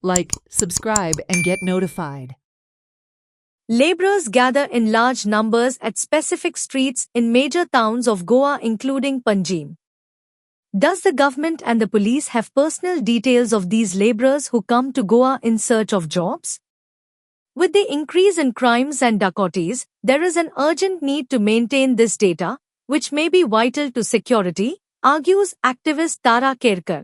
like, subscribe, and get notified. Laborers gather in large numbers at specific streets in major towns of Goa including Panjim. Does the government and the police have personal details of these laborers who come to Goa in search of jobs? With the increase in crimes and dacoities, there is an urgent need to maintain this data, which may be vital to security, argues activist Tara Kerkar.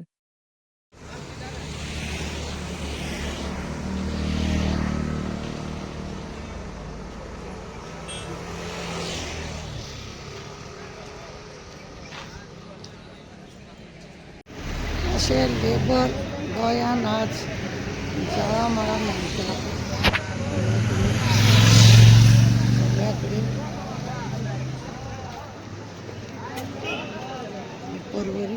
असे labour गोंयान आज जळामळा मेळटा सगळ्या कडेन परवरी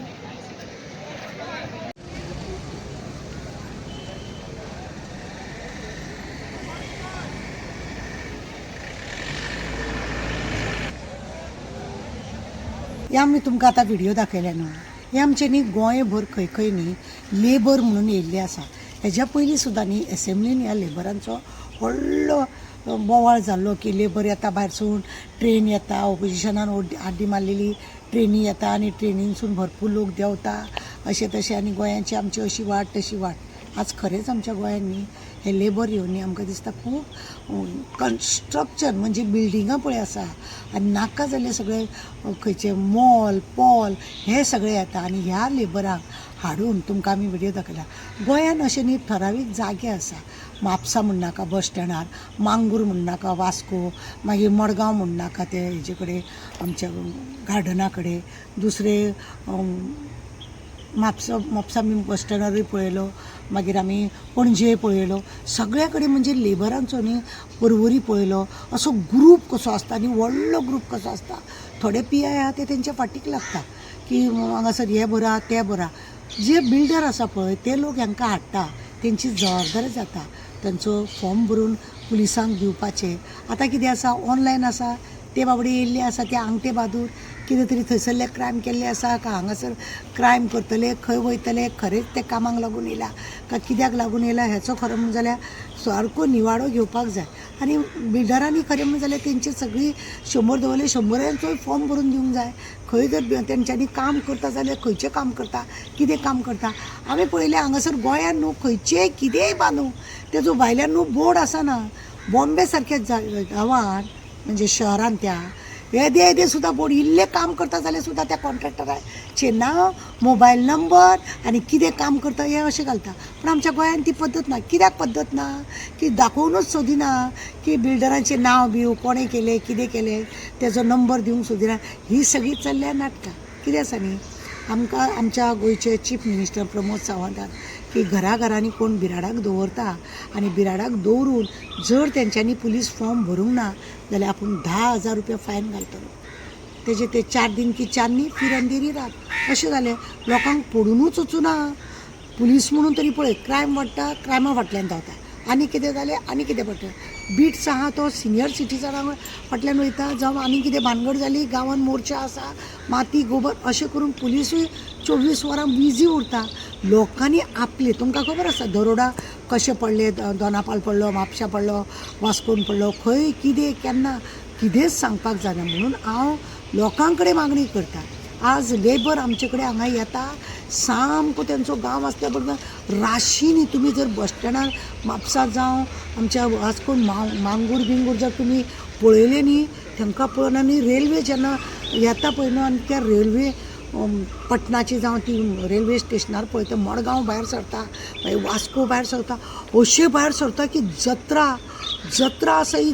हे आमी तुमकां आतां व्हिडिओ दाखयले न्हू हे आमचे न्ही गोंयभर खंय खंय न्ही लेबर म्हणून येयल्ले आसा. हेज्या पयलीं सुद्दां न्ही एसेंब्लीन ह्या लेबरांचो व्हडलो बोवाळ जाल्लो की लेबर येता भायरसून, ट्रेन येता, ऑपोजिशनान आड्डी मारलेली ट्रेनी येता आनी ट्रेनीनसून भरपूर लोक देंवता अशें तशें आनी गोंयांची आमची अशी वाट तशी वाट. आज खरेंच आमच्या गोंयांत न्ही हे लेबर येवन न्ही आमकां दिसता खूब कन्स्ट्रक्शन म्हणजे बिल्डिंगां पळय आसा आनी नाका जाल्ले सगळे खंयचे मॉल पॉल हे सगळे येता आनी ह्या लेबरांक हाडून तुमकां आमी व्हिडिओ दाखयला. गोंयान अशे न्ही ठरावीक जागे आसा. म्हापसा म्हण नाका बस स्टँडार, मांगूर म्हण नाका वास्को, मागीर मडगांव म्हण नाका ते हेजे कडेन आमच्या गार्डना कडेन, दुसरे म्हापसा आमी बस स्टँडारूय पळयलो, मागीर आमी पणजे पळयलो. सगळे कडेन म्हणजे लेबरांचो न्ही परवरी पळयलो. असो ग्रूप कसो आसता आनी व्हडलो ग्रूप कसो आसता. थोडे PI आहा ते तेंच्या फाटीक लागता की हांगासर हे बरा ते बरा. जे बिल्डर आसा पळय ते लोक हांकां हाडटा, तेंची जबाबदारी जाता तांचो फॉर्म भरून पुलिसांक दिवपाचे. आतां कितें आसा ऑनलायन आसा, ते बाबडे येयल्ले आसा ते आंगठे बहादूर कितें तरी थंयसरले क्रायम केल्ले आसा का हांगासर क्रायम करतले, खंय वयतले, खरेंच ते कामाक लागून येयला का कित्याक लागून येयला हेचो खरो म्हणून जाल्यार सारको निवाडो घेवपाक जाय. आनी बिल्डरांनी खरें म्हणून जाल्यार तेंची सगळी 100 दवरले 100चोय फॉर्म भरून दिवंक जाय. खंय जर तेंच्यांनी काम करता जाल्यार खंयचें काम करता, कितें काम करता. आमी पळयलें हांगासर गोंयान न्हू खंयचेय कितेंय बांदूं तेजो भायल्यान न्हू बोर्ड आसना. बॉम्बे सारक्या गांवांत म्हणजे शहरान त्या येदे सुद्दां बोर्ड इल्लें काम करता जाल्यार सुद्दां त्या कॉन्ट्रॅक्टराचें नांव, मोबायल नंबर आनी कितें काम करता हें अशें घालता. पूण आमच्या गोंयांत ती पद्दत ना. कित्याक पद्दत ना की दाखोवनूच सोदिना की बिल्डरांचें नांव बिव कोणें केलें कितें केलें तेजो नंबर दिवंक सोदिना. ही सगळीं चल्ल्या नाटकां. कितें आसा न्ही आमकां आमच्या गोंयचे चीफ मिनिस्टर प्रमोद सावंतान की घराघरांनी कोण बिराडाक दवरता आनी बिराडाक दवरून जर तेंच्यांनी पुलीस फॉर्म भरूंक ना जाल्यार आपूण 10,000 रुपया फायन घालतलो. तेजे ते 4 दिन की चान्नी फिर अंधेरी रात अशें जालें. लोकांक पडूनूच वचूना. पुलीस म्हणून तरी पळय क्रायम वाडटा, क्रायमा फाटल्यान धांवता. आनी कितें जालें आनी कितें पडटा. बिट्स आहा तो सिनियर सिटीजनां फाटल्यान वयता जावं आनी कितें भानगड जाली गांवांत मोर्चा आसा माती गोबर अशें करून पुलिसूय 24 वरां बिजी उरता. लोकांनी आपले तुमकां खबर आसा दरोडा कशे पडले, दोनापाल पडलो, म्हापशा पडलो, वास्कोन पडलो, खंय कितें केन्ना कितेंच सांगपाक जायना. म्हणून हांव लोकां कडेन मागणी करता. आज लेबर आमचे कडेन हांगा येता सामको तेंचो गांव आसल्या बरोबर राशीनी तुमी जर बस स्टँडार म्हापसा जावं आमच्या वास्कोन मांगूर बिंगूर जर तुमी पळयलें न्ही तांकां पळोवन आनी रेल्वे जेन्ना येता पळय न्हू आनी त्या रेल्वे पटनाची जावं ती रेल्वे स्टेशनार पळयता मडगांव भायर सरता मागीर वास्को भायर सरता अशें भायर सरता की जत्रा आसा ही